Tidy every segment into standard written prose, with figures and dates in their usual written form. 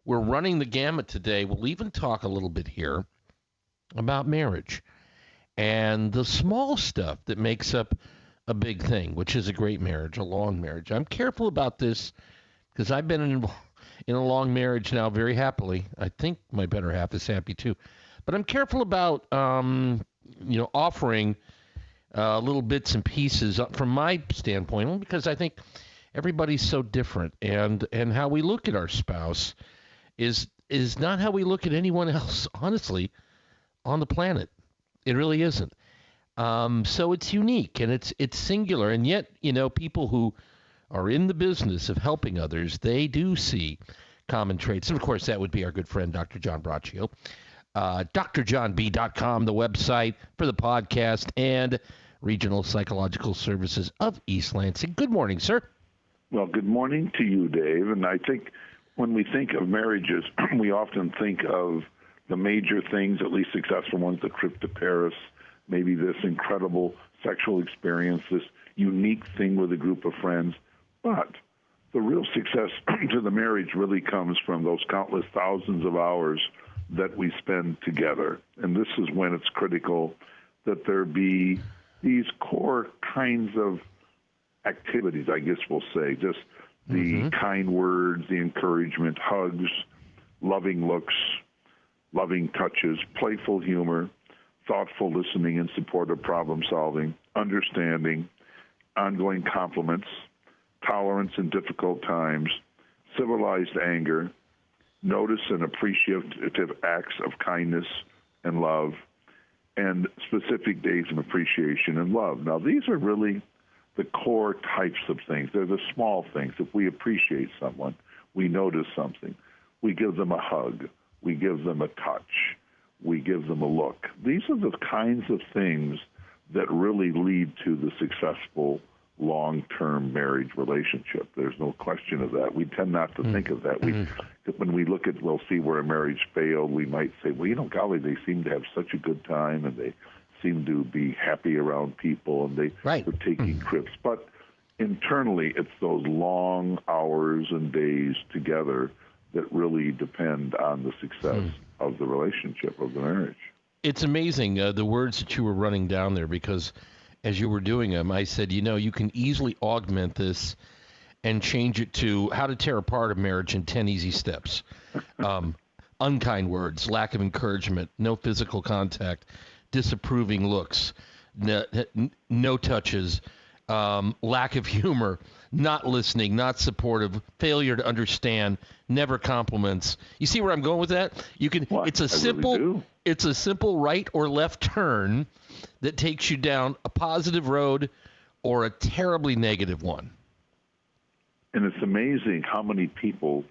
We're running the gamut today. We'll even talk a little bit here about marriage and the small stuff that makes up a big thing, which is a great marriage, a long marriage. I'm careful about this because I've been in a long marriage now very happily. I think my better half is happy too. But I'm careful about, offering little bits and pieces from my standpoint, because I think everybody's so different, and how we look at our spouse is not how we look at anyone else, honestly, on the planet. It really isn't. So it's unique and it's singular, and yet people who are in the business of helping others, they do see common traits, and of course that would be our good friend Dr. John Braccio. drjohnb.com, the website for the podcast, and Regional Psychological Services of East Lansing. Good morning, sir. Well, good morning to you, Dave. And I think when we think of marriages, we often think of the major things, at least successful ones, the trip to Paris, maybe this incredible sexual experience, this unique thing with a group of friends. But the real success to the marriage really comes from those countless thousands of hours that we spend together. And this is when it's critical that there be these core kinds of activities, I guess we'll say, just the kind words, the encouragement, hugs, loving looks, loving touches, playful humor, thoughtful listening and supportive problem solving, understanding, ongoing compliments, tolerance in difficult times, civilized anger, notice and appreciative acts of kindness and love, and specific days of appreciation and love. Now, these are really the core types of things. They're the small things. If we appreciate someone, we notice something, we give them a hug, we give them a touch, we give them a look. These are the kinds of things that really lead to the successful long-term marriage relationship. There's no question of that. We tend not to think of that. When we look at, we'll see where a marriage failed, we might say, well, golly, they seem to have such a good time, and they seem to be happy around people, and they're taking trips. But internally, it's those long hours and days together that really depend on the success of the relationship, of the marriage. It's amazing, the words that you were running down there, because as you were doing them, I said, you can easily augment this and change it to how to tear apart a marriage in 10 easy steps. Unkind words, lack of encouragement, no physical contact, disapproving looks, no touches, lack of humor, not listening, not supportive, failure to understand, never compliments. You see where I'm going with that? You can. Well, it's a simple right or left turn that takes you down a positive road or a terribly negative one. And it's amazing how many people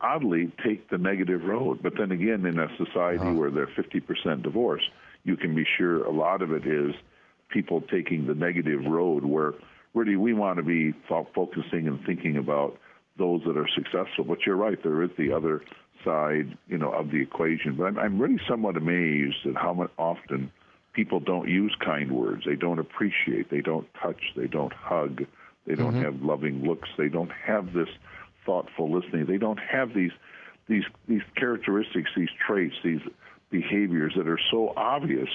oddly take the negative road. But then again, in a society where they're 50% divorce, you can be sure a lot of it is people taking the negative road, where really we want to be focusing and thinking about those that are successful. But you're right, there is the other side, of the equation. But I'm really somewhat amazed at how often people don't use kind words. They don't appreciate. They don't touch. They don't hug. They don't have loving looks. They don't have this thoughtful listening. They don't have these characteristics, these traits, these behaviors that are so obvious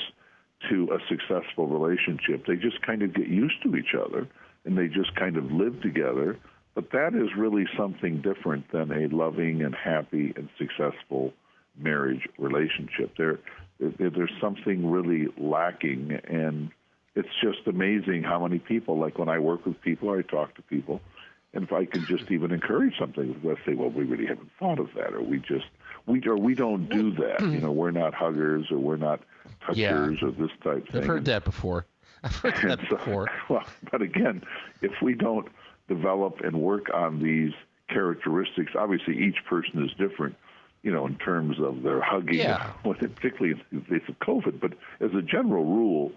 to a successful relationship. They just kind of get used to each other, and they just kind of live together. But that is really something different than a loving and happy and successful marriage relationship. There's something really lacking, and it's just amazing how many people, like when I work with people, I talk to people, and if I can just even encourage something, let's say, well, we really haven't thought of that, or we don't do that. We're not huggers, or we're not touchers, or this type thing. I've heard that before. Well, but again, if we don't develop and work on these characteristics, obviously each person is different, in terms of their hugging, particularly in the face of COVID. But as a general rule,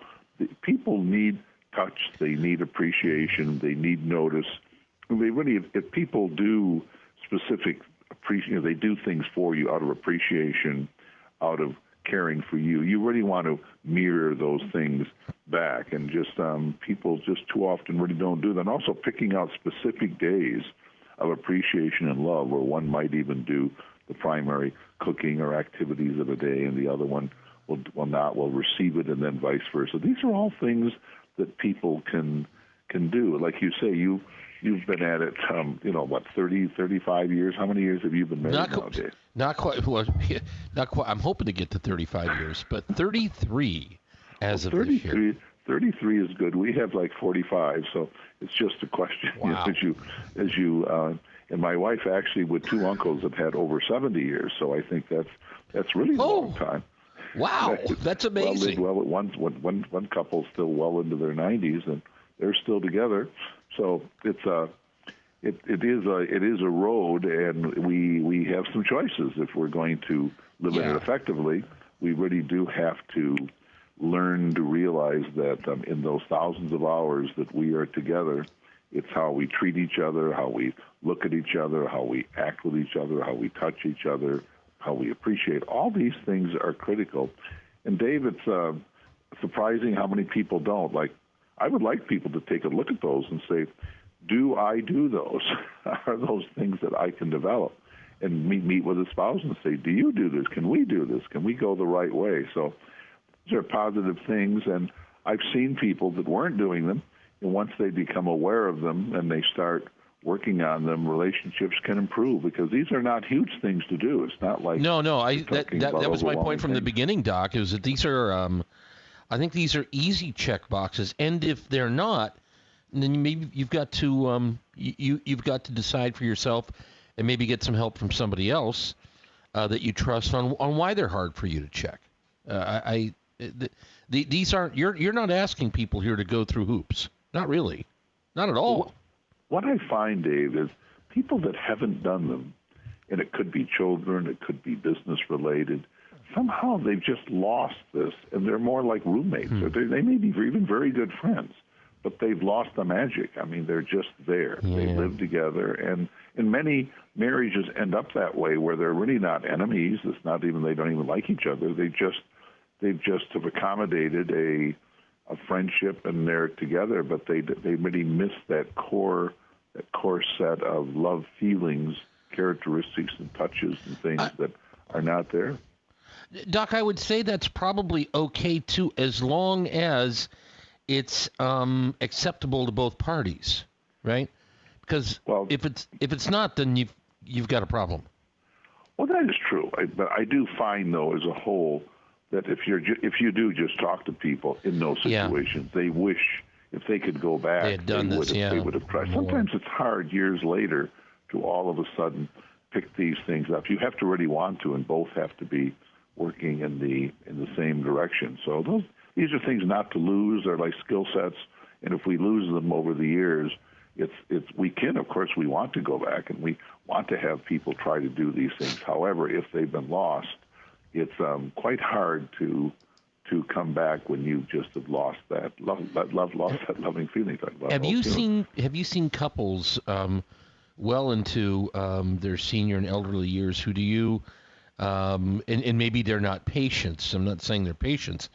people need touch, they need appreciation, they need notice. They really, if people do specific appreciation, they do things for you out of appreciation, out of caring for you. You really want to mirror those things back, and just people just too often really don't do that. And also picking out specific days of appreciation and love, where one might even do the primary cooking or activities of the day, and the other one will receive it, and then vice versa. These are all things that people can do. Like you say, you've been at it, 30, 35 years. How many years have you been married nowadays? Not quite. Well, not quite. I'm hoping to get to 35 years, but 33 as of this year. 33 is good. We have like 45, so it's just a question. Wow. And my wife actually, with two uncles, have had over 70 years. So I think that's really a long time. Wow, that's amazing. Well, one couple's still well into their 90s, and they're still together. So it is a road, and we have some choices. If we're going to live in it effectively, we really do have to learn to realize that in those thousands of hours that we are together, it's how we treat each other, how we look at each other, how we act with each other, how we touch each other, how we appreciate. All these things are critical. And Dave, it's surprising how many people don't. Like, I would like people to take a look at those and say, do I do those? Are those things that I can develop? And meet with a spouse and say, do you do this? Can we do this? Can we go the right way? So these are positive things, and I've seen people that weren't doing them, and once they become aware of them and they start working on them, relationships can improve, because these are not huge things to do. It's not like that was my point from the beginning, Doc. Is that these are I think these are easy check boxes, and if they're not, then maybe you've got to you've got to decide for yourself, and maybe get some help from somebody else that you trust on why they're hard for you to check. These aren't you're not asking people here to go through hoops. Not really, not at all. What I find, Dave, is people that haven't done them, and it could be children, it could be business related, somehow they've just lost this, and they're more like roommates, or they may be even very good friends, but they've lost the magic. I mean, they're just there. Yeah. They live together, and many marriages end up that way, where they're really not enemies. It's not even they don't even like each other. They've just have accommodated a friendship, and they're together, but they really miss that core set of love feelings, characteristics, and touches and things that are not there. Doc, I would say that's probably okay too, as long as it's acceptable to both parties, right? Because if it's not, then you've got a problem. Well, that is true. But I do find, though, as a whole, that if you do just talk to people in those situations, they wish if they could go back, they had done this. They would have tried. Sometimes it's hard years later to all of a sudden pick these things up. You have to really want to, and both have to be working in the same direction. So these are things not to lose. They're like skill sets, and if we lose them over the years, we can, of course, we want to go back, and we want to have people try to do these things. However, if they've been lost, it's quite hard to come back when you just have lost that loving feeling. Have you seen couples well into their senior and elderly years who do you and maybe they're not patients. I'm not saying they're patients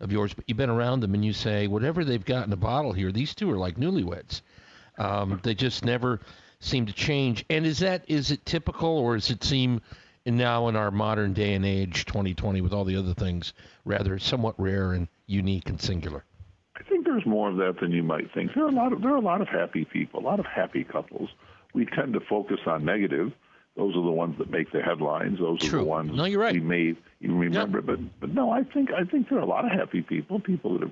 of yours, but you've been around them and you say, whatever they've got in a bottle here, these two are like newlyweds. They just never seem to change. And is it typical, or does it seem now in our modern day and age, 2020, with all the other things, rather somewhat rare and unique and singular? I think there's more of that than you might think. There are a lot of happy people, a lot of happy couples. We tend to focus on negative. Those are the ones that make the headlines. Those are the ones you're right. we may even remember. Yep. But no, I think there are a lot of happy people that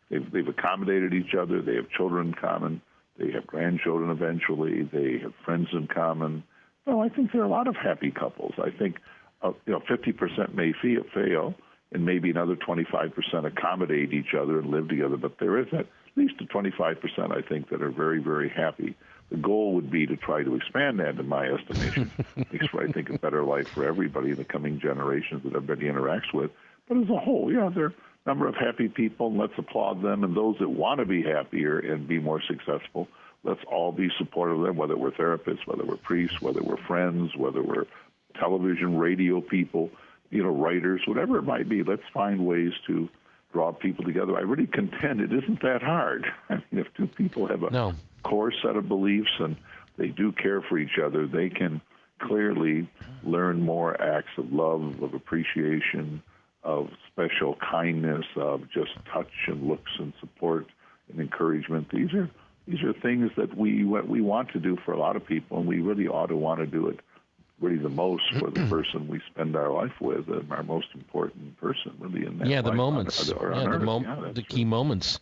they've accommodated each other. They have children in common. They have grandchildren eventually. They have friends in common. No, I think there are a lot of happy couples. I think 50% may fail, and maybe another 25% accommodate each other and live together. But there is at least a 25%, I think, that are very, very happy. The goal would be to try to expand that, in my estimation. Makes for, I think, a better life for everybody in the coming generations that everybody interacts with. But as a whole, there are a number of happy people, and let's applaud them. And those that want to be happier and be more successful, let's all be supportive of them, whether we're therapists, whether we're priests, whether we're friends, whether we're television, radio people, writers, whatever it might be. Let's find ways to draw people together. I really contend it isn't that hard. I mean, if two people have a core set of beliefs and they do care for each other, they can clearly learn more acts of love, of appreciation, of special kindness, of just touch and looks and support and encouragement. These are things that we want to do for a lot of people, and we really ought to want to do it really the most for the person we spend our life with, and our most important person, really, in that the life moments, the key moments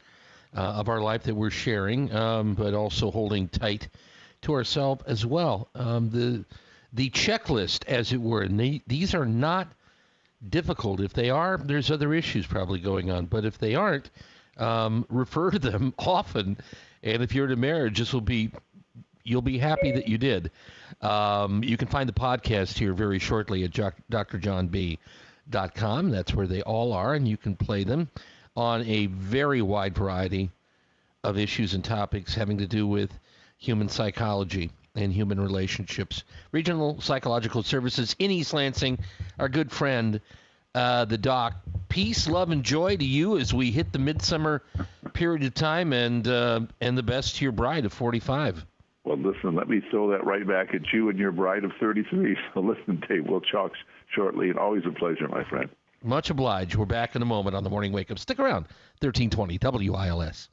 of our life that we're sharing, but also holding tight to ourselves as well. The checklist, as it were, and these are not difficult. If they are, there's other issues probably going on. But if they aren't, refer to them often. And if you're in a marriage, you'll be happy that you did. You can find the podcast here very shortly at drjohnb.com. That's where they all are, and you can play them on a very wide variety of issues and topics having to do with human psychology and human relationships. Regional Psychological Services in East Lansing, our good friend, the doc. Peace, love, and joy to you as we hit the midsummer period of time, and the best to your bride of 45. Well, listen, let me throw that right back at you and your bride of 33. So listen, Dave, we'll talk shortly, and always a pleasure, my friend. Much obliged. We're back in a moment on the Morning Wake Up. Stick around, 1320 WILS.